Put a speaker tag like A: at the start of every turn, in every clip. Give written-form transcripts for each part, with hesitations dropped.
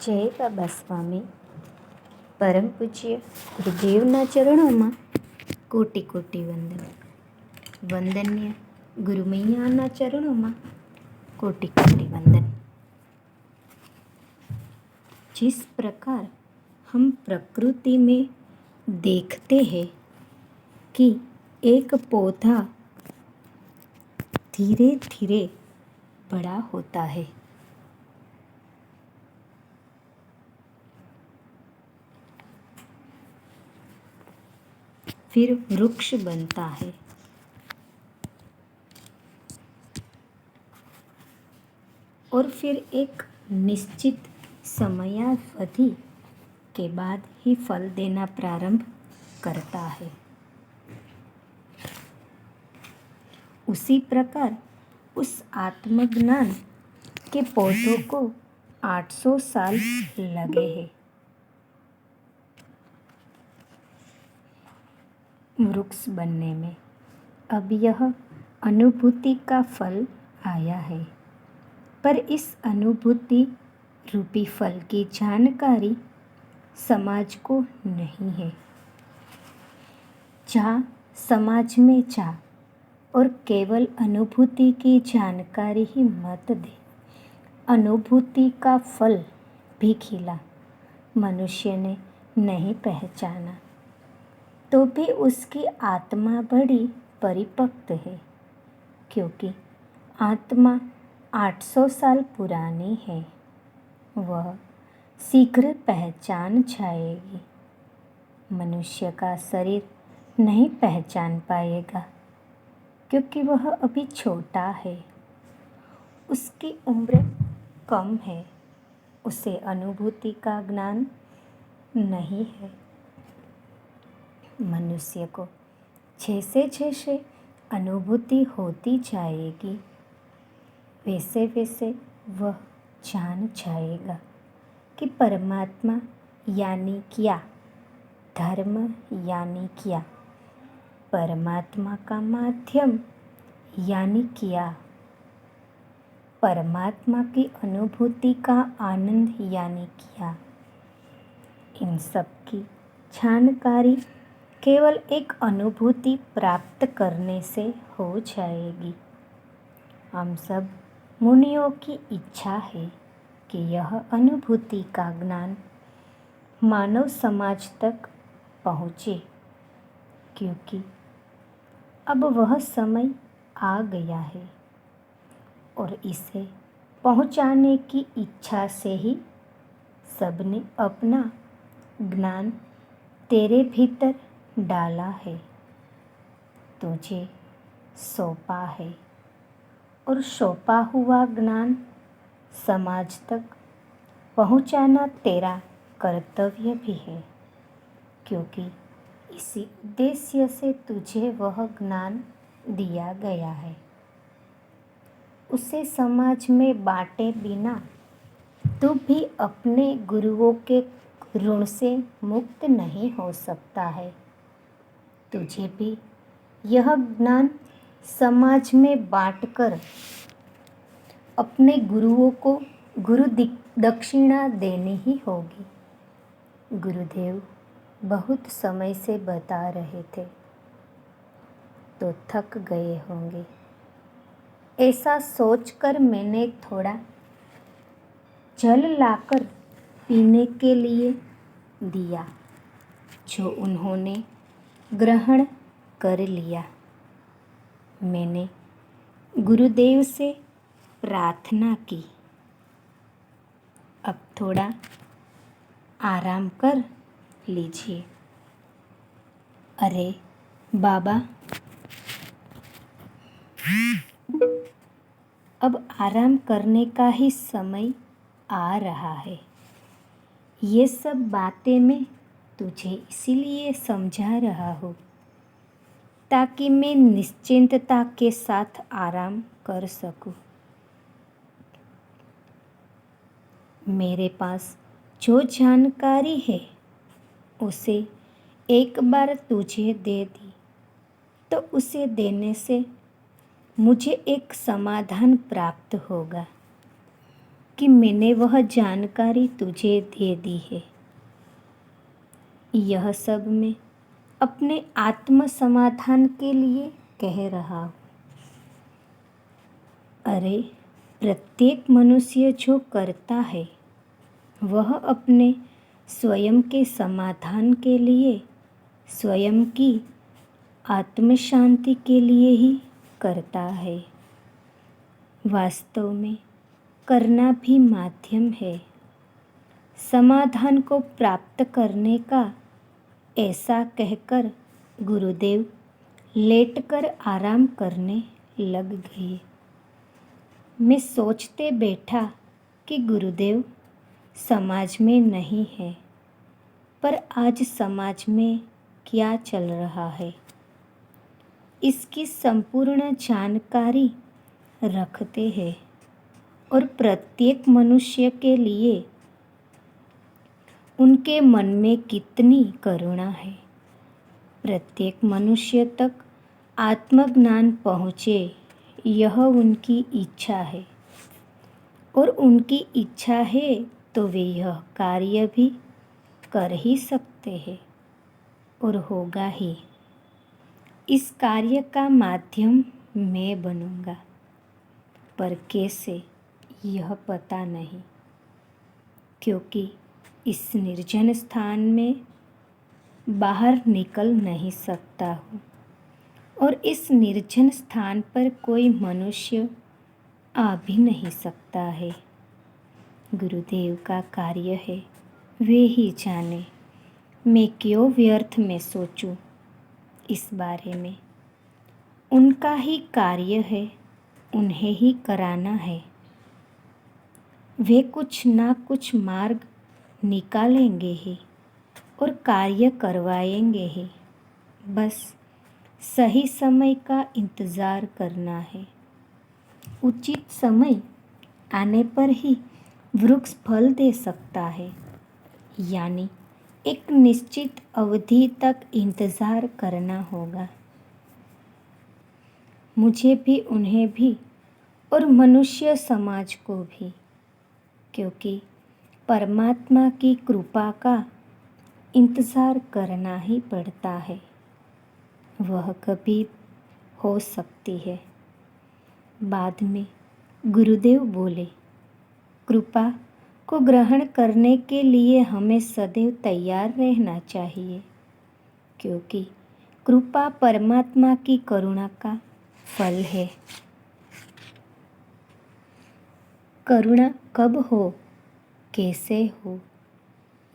A: જય બાબા સ્વામી પરમ પૂજ્ય ગુરુદેવના ચરણોમાં કોટી કોટી વંદન. વંદન્ય ગુરુમૈયાના चरणों कोटि कोटि वंदन. जिस प्रकार हम प्रकृति में देखते हैं कि एक पौधा धीरे धीरे बड़ा होता है, फिर वृक्ष बनता है, और फिर एक निश्चित समयावधि के बाद ही फल देना प्रारंभ करता है. उसी प्रकार उस आत्मज्ञान के पौधों को 800 साल लगे हैं वृक्ष बनने में. अब यह अनुभूति का फल आया है, पर इस अनुभूति रूपी फल की जानकारी समाज को नहीं है. जा समाज में जा और केवल अनुभूति की जानकारी ही मत दे. अनुभूति का फल भी खिला, मनुष्य ने नहीं पहचाना, तो भी उसकी आत्मा बड़ी परिपक्व है, क्योंकि आत्मा 800 साल पुरानी है. वह शीघ्र पहचान जाएगी. मनुष्य का शरीर नहीं पहचान पाएगा, क्योंकि वह अभी छोटा है, उसकी उम्र कम है, उसे अनुभूति का ज्ञान नहीं है. मनुष्य को जैसे जैसे अनुभूति होती जाएगी, वैसे वैसे वह जान जाएगा कि परमात्मा यानी क्या, धर्म यानी क्या, परमात्मा का माध्यम यानी क्या, परमात्मा की अनुभूति का आनंद यानी क्या. इन सब की जानकारी केवल एक अनुभूति प्राप्त करने से हो जाएगी. हम सब मुनियों की इच्छा है कि यह अनुभूति का ज्ञान मानव समाज तक पहुँचे, क्योंकि अब वह समय आ गया है, और इसे पहुँचाने की इच्छा से ही सबने अपना ज्ञान तेरे भीतर डाला है, तुझे सौंपा है, और सौंपा हुआ ज्ञान समाज तक पहुंचाना तेरा कर्तव्य भी है, क्योंकि इसी उद्देश्य से तुझे वह ज्ञान दिया गया है. उसे समाज में बांटे बिना तू भी अपने गुरुओं के ऋण से मुक्त नहीं हो सकता है. तुझे भी यह ज्ञान समाज में बांटकर अपने गुरुओं को गुरु दक्षिणा देनी ही होगी. गुरुदेव बहुत समय से बता रहे थे, तो थक गए होंगे. ऐसा सोचकर मैंने थोड़ा जल लाकर पीने के लिए दिया, जो उन्होंने ग्रहण कर लिया. मैंने गुरुदेव से प्रार्थना की, अब थोड़ा आराम कर लीजिए. अरे बाबा, अब आराम करने का ही समय आ रहा है. ये सब बातें मैं तुझे इसीलिए समझा रहा हूँ ताकि मैं निश्चिंतता के साथ आराम कर सकूँ. मेरे पास जो जानकारी है उसे एक बार तुझे दे दी, तो उसे देने से मुझे एक समाधान प्राप्त होगा. कि मैंने वह जानकारी तुझे दे दी है। यह सब मैं अपने आत्म समाधान के लिए कह रहा हूँ। अरे, प्रत्येक मनुष्य जो करता है वह अपने स्वयं के समाधान के लिए, स्वयं की आत्म शांति के लिए ही करता है। वास्तव में करना भी माध्यम है। समाधान को प्राप्त करने का ऐसा कहकर गुरुदेव लेटकर आराम करने लग गए। मैं सोचते बैठा कि गुरुदेव समाज में नहीं है, पर आज समाज में क्या चल रहा है इसकी संपूर्ण जानकारी रखते हैं और प्रत्येक मनुष्य के लिए उनके मन में कितनी करुणा है। प्रत्येक मनुष्य तक आत्मज्ञान पहुँचे, यह उनकी इच्छा है और उनकी इच्छा है तो वे यह कार्य भी कर ही सकते हैं और होगा ही। इस कार्य का माध्यम मैं बनूंगा, पर कैसे यह पता नहीं, क्योंकि इस निर्जन स्थान में बाहर निकल नहीं सकता हूँ और इस निर्जन स्थान पर कोई मनुष्य आ भी नहीं सकता है। गुरुदेव का कार्य है, वे ही जाने। मैं क्यों व्यर्थ में सोचूं इस बारे में। उनका ही कार्य है, उन्हें ही कराना है। वे कुछ ना कुछ मार्ग निकालेंगे ही और कार्य करवाएंगे ही। बस सही समय का इंतज़ार करना है। उचित समय आने पर ही वृक्ष फल दे सकता है, यानी एक निश्चित अवधि तक इंतज़ार करना होगा। मुझे भी, उन्हें भी और मनुष्य समाज को भी, क्योंकि परमात्मा की कृपा का इंतज़ार करना ही पड़ता है। वह कभी हो सकती है। बाद में गुरुदेव बोले, कृपा को ग्रहण करने के लिए हमें सदैव तैयार रहना चाहिए, क्योंकि कृपा परमात्मा की करुणा का फल है। करुणा कब हो, कैसे हो,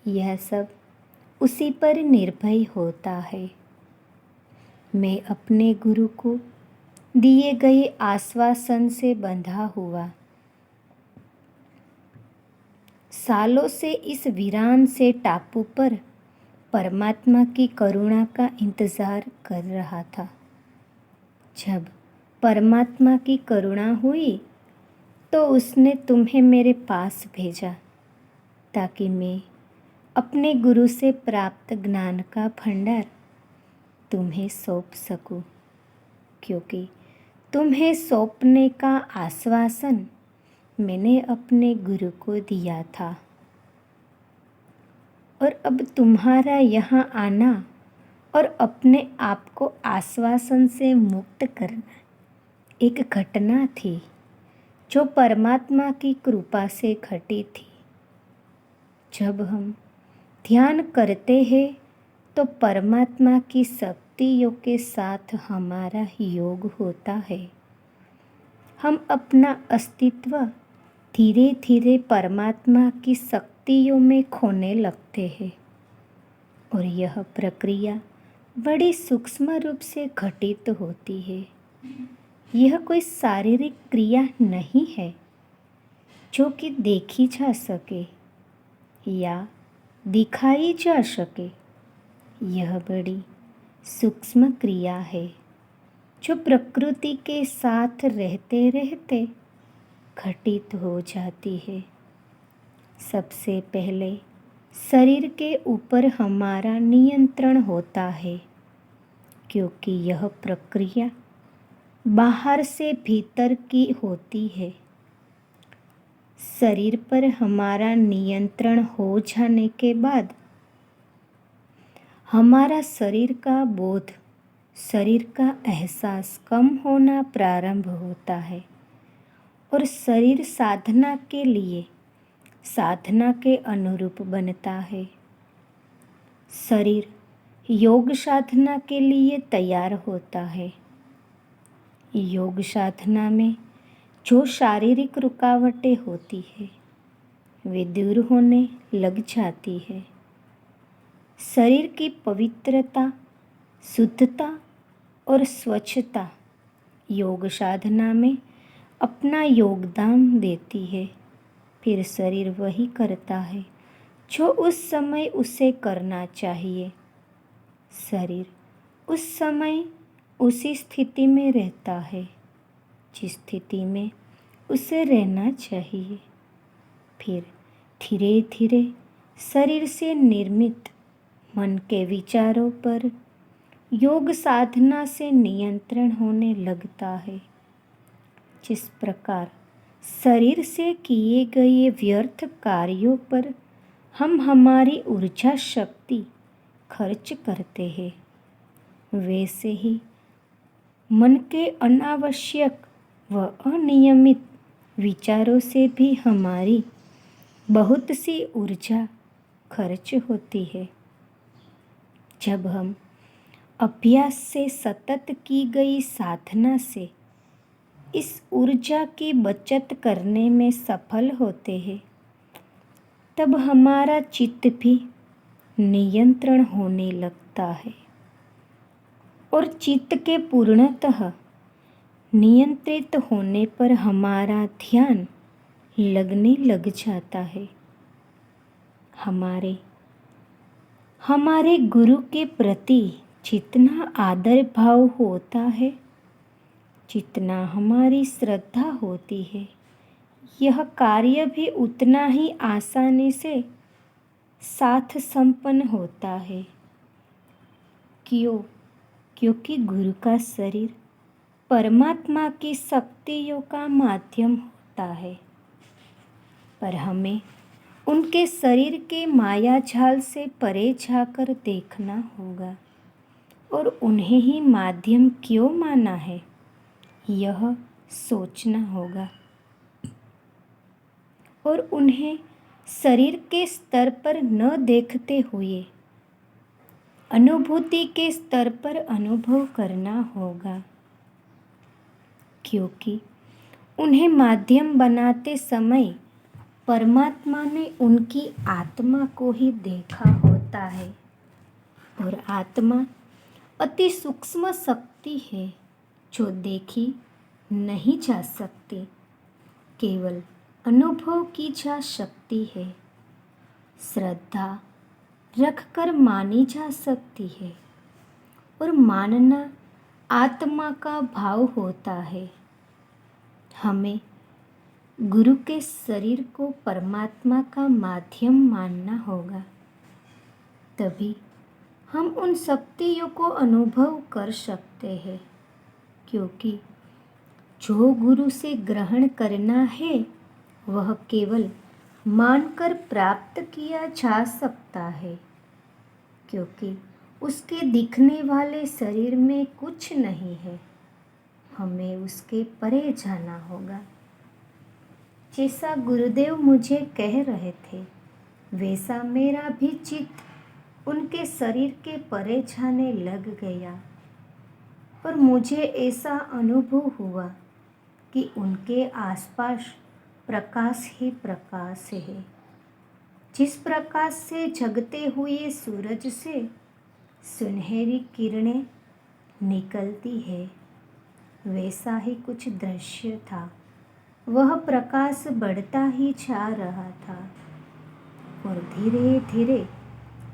A: यह सब उसी पर निर्भर होता है। मैं अपने गुरु को दिए गए आश्वासन से बंधा हुआ सालों से इस वीरान से टापू पर परमात्मा की करुणा का इंतज़ार कर रहा था। जब परमात्मा की करुणा हुई तो उसने तुम्हें मेरे पास भेजा, ताकि मैं अपने गुरु से प्राप्त ज्ञान का भंडार तुम्हें सौंप सकूं, क्योंकि तुम्हें सौंपने का आश्वासन मैंने अपने गुरु को दिया था। और अब तुम्हारा यहाँ आना और अपने आप को आश्वासन से मुक्त करना एक घटना थी जो परमात्मा की कृपा से घटी थी। जब हम ध्यान करते हैं तो परमात्मा की शक्तियों के साथ हमारा योग होता है। हम अपना अस्तित्व धीरे धीरे परमात्मा की शक्तियों में खोने लगते हैं और यह प्रक्रिया बड़ी सूक्ष्म रूप से घटित होती है। यह कोई शारीरिक क्रिया नहीं है जो कि देखी जा सके या दिखाई जा सके। यह बड़ी सूक्ष्म क्रिया है जो प्रकृति के साथ रहते रहते घटित हो जाती है। सबसे पहले शरीर के ऊपर हमारा नियंत्रण होता है, क्योंकि यह प्रक्रिया बाहर से भीतर की होती है। शरीर पर हमारा नियंत्रण हो जाने के बाद हमारा शरीर का बोध, शरीर का एहसास कम होना प्रारंभ होता है और शरीर साधना के लिए, साधना के अनुरूप बनता है। शरीर योग साधना के लिए तैयार होता है। योग साधना में जो शारीरिक रुकावटें होती है वे दूर होने लग जाती है। शरीर की पवित्रता, शुद्धता और स्वच्छता योग साधना में अपना योगदान देती है। फिर शरीर वही करता है जो उस समय उसे करना चाहिए। शरीर उस समय उसी स्थिति में रहता है जिस स्थिति में उसे रहना चाहिए। फिर धीरे धीरे शरीर से निर्मित मन के विचारों पर योग साधना से नियंत्रण होने लगता है। जिस प्रकार शरीर से किए गए व्यर्थ कार्यों पर हम हमारी ऊर्जा शक्ति खर्च करते हैं, वैसे ही मन के अनावश्यक व अनियमित विचारों से भी हमारी बहुत सी ऊर्जा खर्च होती है। जब हम अभ्यास से सतत की गई साधना से इस ऊर्जा की बचत करने में सफल होते हैं, तब हमारा चित्त भी नियंत्रण होने लगता है और चित्त के पूर्णतः नियंत्रित होने पर हमारा ध्यान लगने लग जाता है। हमारे गुरु के प्रति जितना आदर भाव होता है, जितना हमारी श्रद्धा होती है, यह कार्य भी उतना ही आसानी से साथ संपन्न होता है। क्योंकि गुरु का शरीर परमात्मा की शक्तियों का माध्यम होता है, पर हमें उनके शरीर के माया जाल से परे जाकर देखना होगा और उन्हें ही माध्यम क्यों माना है, यह सोचना होगा और उन्हें शरीर के स्तर पर न देखते हुए अनुभूति के स्तर पर अनुभव करना होगा। क्योंकि उन्हें माध्यम बनाते समय परमात्मा ने उनकी आत्मा को ही देखा होता है और आत्मा अति सूक्ष्म शक्ति है जो देखी नहीं जा सकती, केवल अनुभव की जा सकती है। श्रद्धा रखकर मानी जा सकती है और मानना आत्मा का भाव होता है। हमें गुरु के शरीर को परमात्मा का माध्यम मानना होगा, तभी हम उन शक्तियों को अनुभव कर सकते हैं। क्योंकि जो गुरु से ग्रहण करना है वह केवल मानकर प्राप्त किया जा सकता है, क्योंकि उसके दिखने वाले शरीर में कुछ नहीं है। हमें उसके परे जाना होगा। जैसा गुरुदेव मुझे कह रहे थे, वैसा मेरा भी चित्त उनके शरीर के परे जाने लग गया, पर मुझे ऐसा अनुभव हुआ कि उनके आसपास प्रकाश ही प्रकाश है। जिस प्रकाश से जगते हुए सूरज से सुनहरी किरणें निकलती है, वैसा ही कुछ दृश्य था। वह प्रकाश बढ़ता ही जा रहा था और धीरे धीरे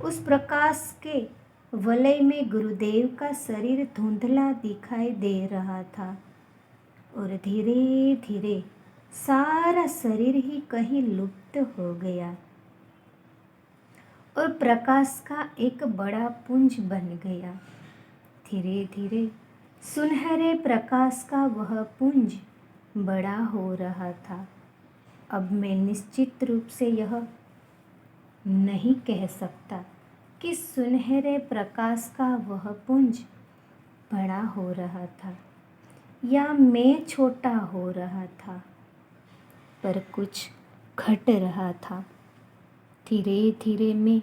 A: उस प्रकाश के वलय में गुरुदेव का शरीर धुंधला दिखाई दे रहा था और धीरे धीरे सारा शरीर ही कहीं लुप्त हो गया और प्रकाश का एक बड़ा पुंज बन गया। धीरे धीरे सुनहरे प्रकाश का वह पुंज बड़ा हो रहा था अब मैं निश्चित रूप से यह नहीं कह सकता कि सुनहरे प्रकाश का वह पुंज बड़ा हो रहा था या मैं छोटा हो रहा था, पर कुछ घट रहा था। धीरे धीरे मैं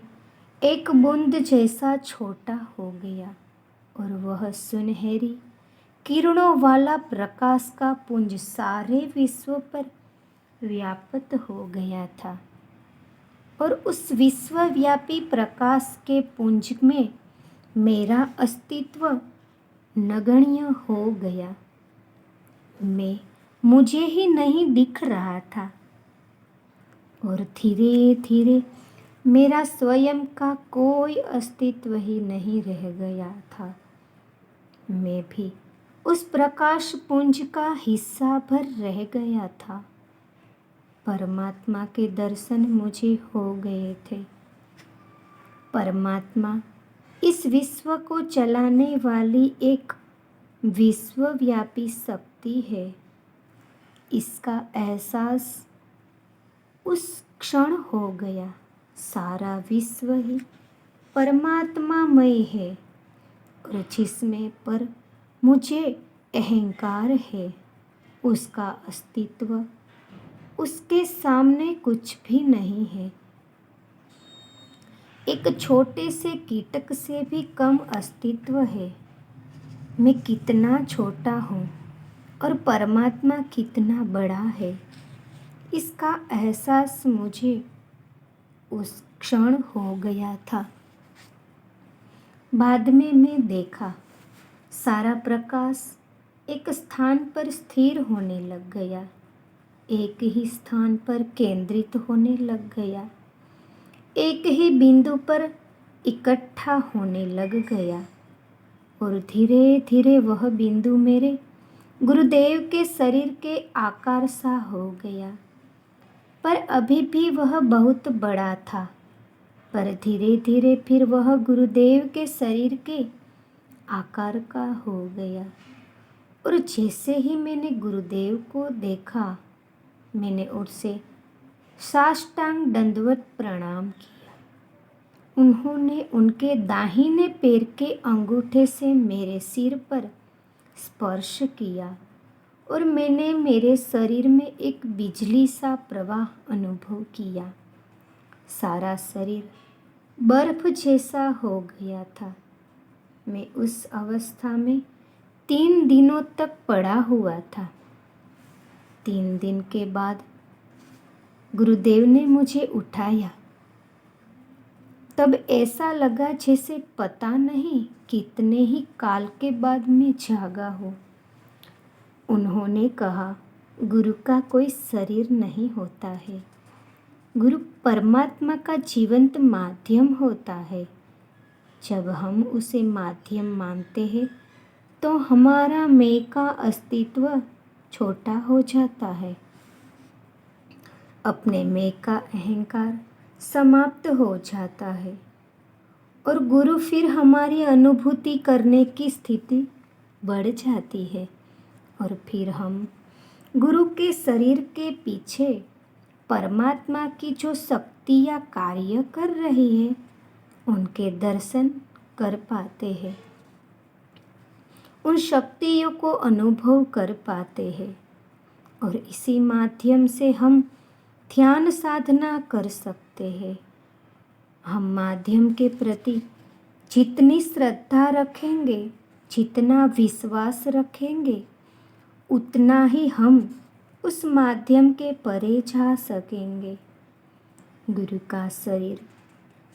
A: एक बूंद जैसा छोटा हो गया और वह सुनहरी किरणों वाला प्रकाश का पुंज सारे विश्व पर व्याप्त हो गया था और उस विश्वव्यापी प्रकाश के पुंज में मेरा अस्तित्व नगण्य हो गया। मैं मुझे ही नहीं दिख रहा था और धीरे धीरे मेरा स्वयं का कोई अस्तित्व ही नहीं रह गया था। मैं भी उस प्रकाश पुंज का हिस्सा भर रह गया था। परमात्मा के दर्शन मुझे हो गए थे। परमात्मा इस विश्व को चलाने वाली एक विश्वव्यापी शक्ति है। इसका एहसास उस क्षण हो गया। सारा विश्व ही परमात्मामय है और जिसमें पर मुझे अहंकार है, उसका अस्तित्व उसके सामने कुछ भी नहीं है। एक छोटे से कीटक से भी कम अस्तित्व है। मैं कितना छोटा हूँ और परमात्मा कितना बड़ा है, इसका एहसास मुझे उस क्षण हो गया था। बाद में मैं देखा, सारा प्रकाश एक स्थान पर स्थिर होने लग गया, एक ही स्थान पर केंद्रित होने लग गया, एक ही बिंदु पर इकट्ठा होने लग गया और धीरे धीरे वह बिंदु मेरे गुरुदेव के शरीर के आकार सा हो गया। पर अभी भी वह बहुत बड़ा था, पर धीरे धीरे फिर वह गुरुदेव के शरीर के आकार का हो गया और जैसे ही मैंने गुरुदेव को देखा, मैंने उनसे साष्टांग दंडवत प्रणाम किया। उन्होंने उनके दाहिने पैर के अंगूठे से मेरे सिर पर स्पर्श किया और मैंने मेरे शरीर में एक बिजली सा प्रवाह अनुभव किया। सारा शरीर बर्फ जैसा हो गया था। मैं उस अवस्था में 3 दिनों तक पड़ा हुआ था। 3 दिन के बाद गुरुदेव ने मुझे उठाया। तब ऐसा लगा जैसे पता नहीं कितने ही काल के बाद मैं जागा हूँ। उन्होंने कहा, गुरु का कोई शरीर नहीं होता है, गुरु परमात्मा का जीवंत माध्यम होता है। जब हम उसे माध्यम मानते हैं तो हमारा मैं का अस्तित्व छोटा हो जाता है। अपने मैं का अहंकार समाप्त हो जाता है और गुरु फिर हमारी अनुभूति करने की स्थिति बढ़ जाती है और फिर हम गुरु के शरीर के पीछे परमात्मा की जो शक्तियाँ कार्य कर रही है, उनके दर्शन कर पाते हैं, उन शक्तियों को अनुभव कर पाते हैं और इसी माध्यम से हम ध्यान साधना कर सकते हैं। हम माध्यम के प्रति जितनी श्रद्धा रखेंगे, जितना विश्वास रखेंगे, उतना ही हम उस माध्यम के परे जा सकेंगे। गुरु का शरीर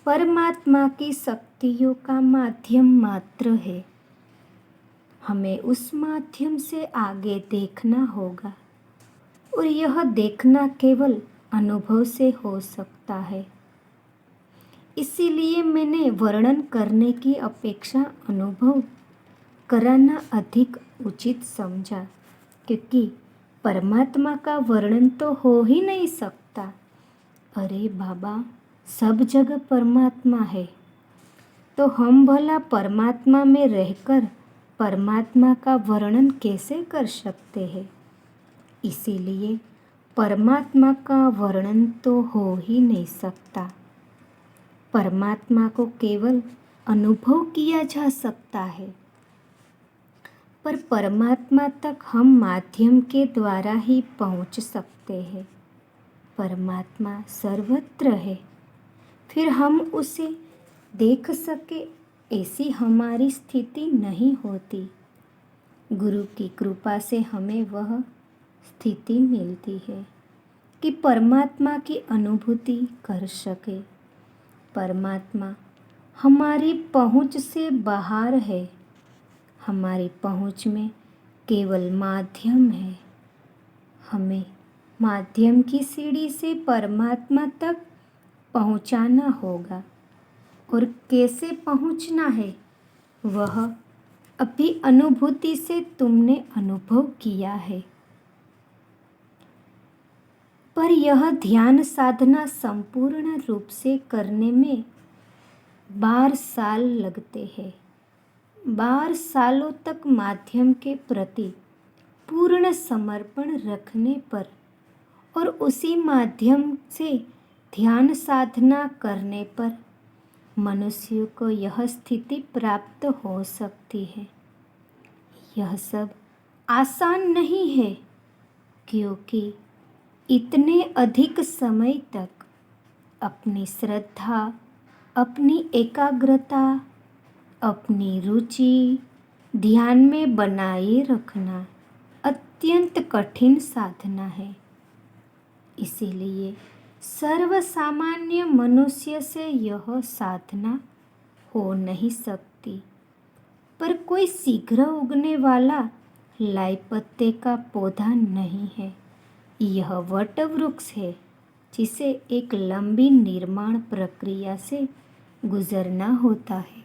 A: परमात्मा की शक्तियों का माध्यम मात्र है। हमें उस माध्यम से आगे देखना होगा और यह देखना केवल अनुभव से हो सकता है। इसीलिए मैंने वर्णन करने की अपेक्षा अनुभव कराना अधिक उचित समझा, क्योंकि परमात्मा का वर्णन तो हो ही नहीं सकता। अरे बाबा, सब जगह परमात्मा है, तो हम भला परमात्मा में रहकर परमात्मा का वर्णन कैसे कर सकते हैं। इसीलिए परमात्मा का वर्णन तो हो ही नहीं सकता। परमात्मा को केवल अनुभव किया जा सकता है, पर परमात्मा तक हम माध्यम के द्वारा ही पहुंच सकते हैं। परमात्मा सर्वत्र है, फिर हम उसे देख सके ऐसी हमारी स्थिति नहीं होती। गुरु की कृपा से हमें वह स्थिति मिलती है कि परमात्मा की अनुभूति कर सके। परमात्मा हमारी पहुंच से बाहर है, हमारी पहुंच में केवल माध्यम है। हमें माध्यम की सीढ़ी से परमात्मा तक पहुंचाना होगा। और कैसे पहुंचना है वह अभी अनुभूति से तुमने अनुभव किया है। पर यह ध्यान साधना संपूर्ण रूप से करने में 12 साल लगते हैं। 12 सालों तक माध्यम के प्रति पूर्ण समर्पण रखने पर और उसी माध्यम से ध्यान साधना करने पर मनुष्य को यह स्थिति प्राप्त हो सकती है। यह सब आसान नहीं है, क्योंकि इतने अधिक समय तक अपनी श्रद्धा, अपनी एकाग्रता, अपनी रुचि ध्यान में बनाए रखना अत्यंत कठिन साधना है। इसीलिए सर्वसामान्य मनुष्य से यह साधना हो नहीं सकती। पर कोई शीघ्र उगने वाला लाई पत्ते का पौधा नहीं है। यह वट वृक्ष है, जिसे एक लंबी निर्माण प्रक्रिया से गुजरना होता है।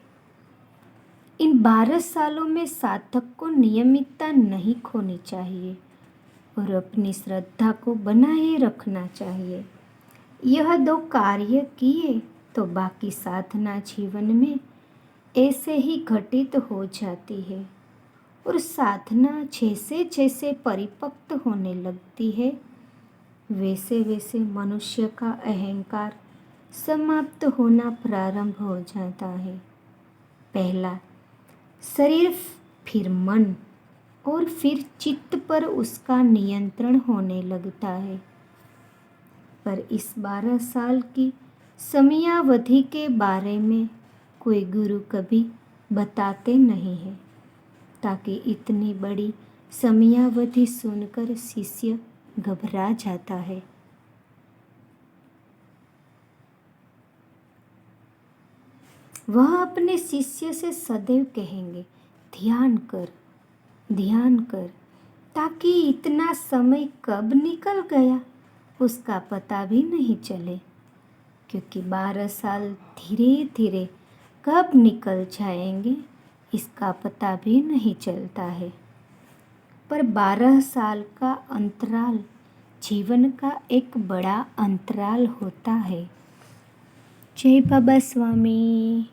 A: इन 12 सालों में साधक को नियमितता नहीं खोनी चाहिए और अपनी श्रद्धा को बनाए रखना चाहिए। यह 2 कार्य किए तो बाकी साधना जीवन में ऐसे ही घटित हो जाती है। और साधना जैसे जैसे परिपक्व होने लगती है, वैसे वैसे मनुष्य का अहंकार समाप्त होना प्रारंभ हो जाता है। पहला शरीर, फिर मन और फिर चित्त पर उसका नियंत्रण होने लगता है। पर इस 12 साल की समयावधि के बारे में कोई गुरु कभी बताते नहीं है, ताकि इतनी बड़ी समयावधि सुनकर शिष्य घबरा जाता है। वह अपने शिष्य से सदैव कहेंगे, ध्यान कर, ध्यान कर, ताकि इतना समय कब निकल गया उसका पता भी नहीं चले। क्योंकि 12 साल धीरे धीरे कब निकल जाएंगे इसका पता भी नहीं चलता है। पर 12 साल का अंतराल जीवन का एक बड़ा अंतराल होता है। जय बाबा स्वामी।